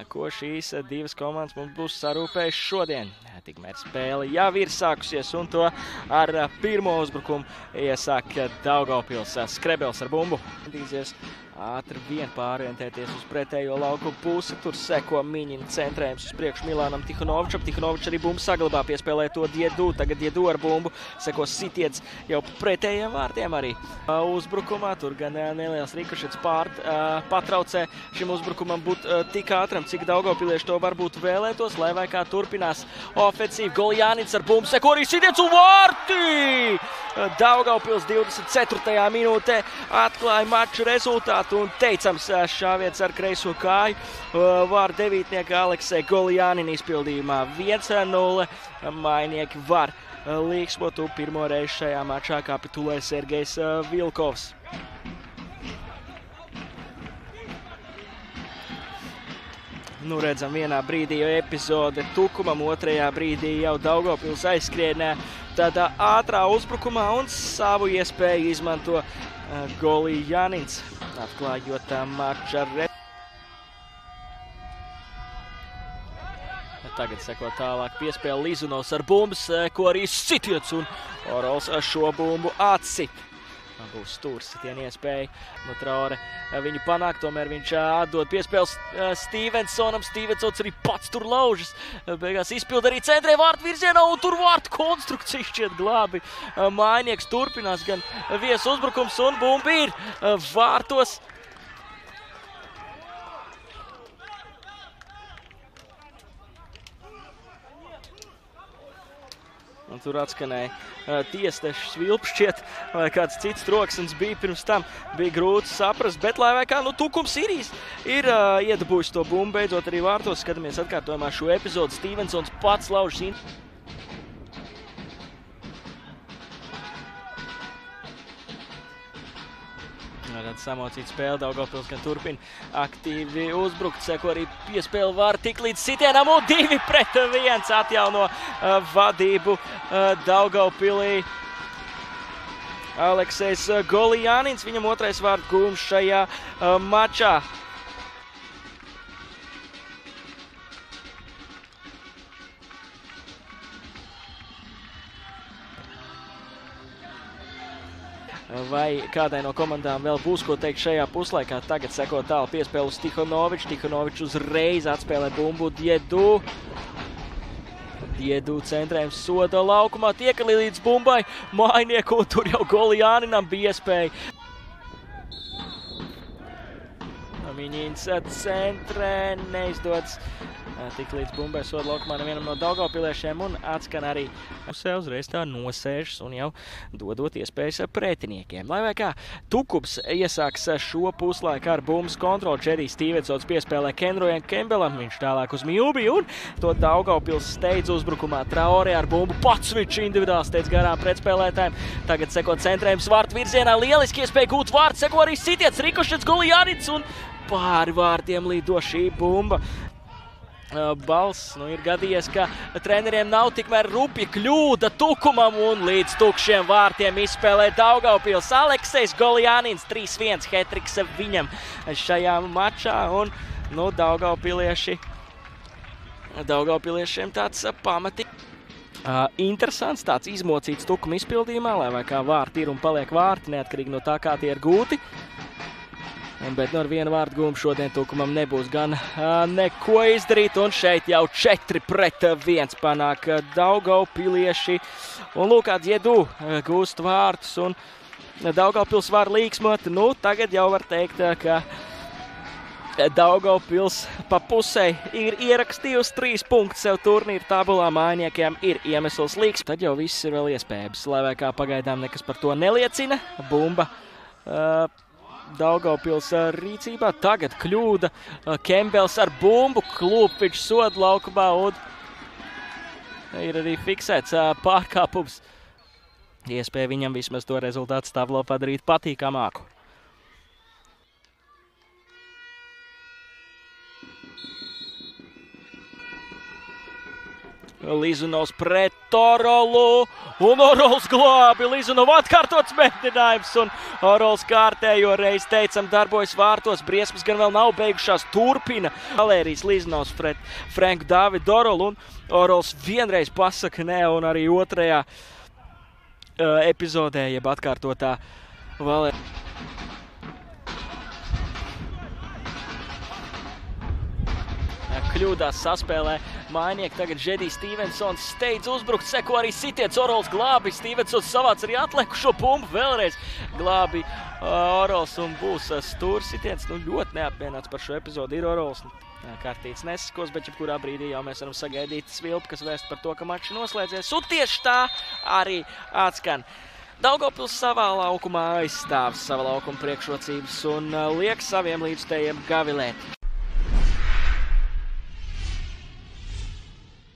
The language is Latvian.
ko šīs divas komandas mums būs sarūpējuši šodien. Tikmēr spēle jau ir sākusies, un to ar pirmo uzbrukumu iesāk Daugavpils Skrebels ar bumbu. Ātri vien pārorientēties uz pretējo lauku pusi, tur seko Miņina centrējums uz priekšu Milānam Tihonovičam. Tihonovičs arī bumbu saglabā, piespēlē to Diedu, tagad Diedu ar bumbu, seko sitiets jau pretējiem vārtiem arī. Uzbrukumā tur gan neliels rikošets patraucē šim uzbrukumam būt tik ātram, cik Daugavpilieši to varbūt vēlētos, lai vai kā turpinās ofensīvi. Goljānins ar bumbu, seko arī sitiets un vārti! Daugavpils 24. minūtē atklāja maču rezultātu. Un teicams šāviens ar kreiso kāju var devītnieka Aleksē Goljānina izpildījumā 1-0. Mainieki var līksmot, un pirmo reizi šajā mačā kapitulē Sergejs Vilkovs. Nu redzam vienā brīdī jau epizode Tukumam, otrajā brīdī jau Daugavpils aizskrienē tādā ātrā uzbrukumā un savu iespēju izmanto Goljānins, atklājot mača Tagad seko tālāk piespēle Lizunovs ar bumbas, ko arī sitiets, un Orols šo bumbu atsit. Būs stūrs sitienu iespēja. No Traore viņu panāk, tomēr viņš atdod piespēles Stevensonam. Stevensons arī pats tur laužas. Beigās izpilda arī centrē vārtu virzienā, un tur vārtu konstrukcija šķiet glābi. Mainieks turpinās gan viesu uzbrukums, un bumba ir vārtos. Un tur atskanēja tiesneša svilps šķiet, vai kāds cits troksnis bija pirms tam. Bija grūti saprast, bet lai vai kā, nu Tukums ir iedabūjis to bumbu, beidzot arī vārtos. Skatāmies atkārtojumā šo epizodu. Stevensons pats laužas samocīt spēli, Daugavpils gan turpina aktīvi uzbrukt, seko arī piespēle var tik līdz sitienam, un 2-1 atjauno vadību Daugavpilī. Aleksejs Goljānins, viņam otrais vārdu gūms šajā mačā. Vai kādai no komandām vēl būs ko teikt šajā puslaikā? Tagad seko tālu piespēle uz Tihonoviču. Tihonovičs uzreiz atspēlē bumbu Diedu. Diedu centrējums soda laukumā, tiek arī līdz bumbai. Mainieku tur jau Goljāninam bija iespēja. Miņins centrē, neizdodas tik līdz bumbai soda laukumā nevienam no Daugavpiliešiem, un atskan arī uzreiz tā nosēžas un jau dodot iespējas pretiniekiem. Lai vai kā, Tukums iesāks šo puslaiku ar bumbas kontroli. Džerijs Stevensons piespēlē Kenrojam Kembelam, viņš tālāk uz Mjūbi, un to Daugavpils steidz uzbrukumā. Traore ar bumbu, pats viņš individuāli steidz garām pretspēlētājiem. Tagad seko centrējums vārtu virzienā, lieliski iespēja gūt vārtu, seko arī sitiets, rikošets Goljānins, un pāri vārtiem lido šī bumba. Balss, ir gadījies, ka treneriem nav tikmēr rupja kļūda Tukumam, un līdz tukšiem vārtiem izspēlē Daugavpils. Aleksejs Goljānins 3-1 hetriks viņam šajā mačā, un Daugavpiliešiem tāds interesants, tāds izmocīts Tukuma izpildījumā, lai vai kā vārti ir un paliek vārti, neatkarīgi no tā, kā tie ir gūti. Bet ar vienu vārdu gūmu šodien Tukumam nebūs gan neko izdarīt, un šeit jau 4-1 panāk Daugavpilieši. Un lūk, Diedu gūst vārtus, un Daugavpils var līksmot. Tagad jau var teikt, ka Daugavpils pa pusē ir ierakstījusi 3 punktus sev turnīra tabulā, mainiekiem ir iemesls līks. Tad jau viss ir vēl iespējams, lai vai kā pagaidām nekas par to neliecina. Bumba Daugavpils rīcībā, tagad kļūda, Kembels ar bumbu, Klūpiņš soda laukumā, un ir arī fiksēts pārkāpums. Iespēja viņam vismaz to rezultātu tablo padarīt patīkamāku. Lizunovs pret Orolu, un Orols glābi. Lizunov atkārtots mēģinājums, un Orols kārtējo reizi, teicam, darbojas vārtos. Briesmas gan vēl nav beigušās, turpina. Valērijas Lizunovs pret Franku Davidu Orolu, un Orols vienreiz pasaka nē, un arī otrajā epizodē, jeb atkārtotā Valērijas. Kļūdās saspēlē mainieki, tagad Džedijs Stevensons steidz uzbrukt, seko arī sitiets, Orols glābi, Stevensons savāc arī atlikušo bumbu, vēlreiz glābi Orols un būs stūrs sitiens. Ļoti neapmierināts par šo epizodu ir Orols. Kārtīts nesaskos, bet jebkurā brīdī jau mēs varam sagaidīt svilpi, kas vēst par to, ka mačs noslēdzies, un tieši tā arī atskan. Daugavpils savā laukumā aizstāv sava laukuma priekšrocības un liek saviem līdzstējiem gavilēt.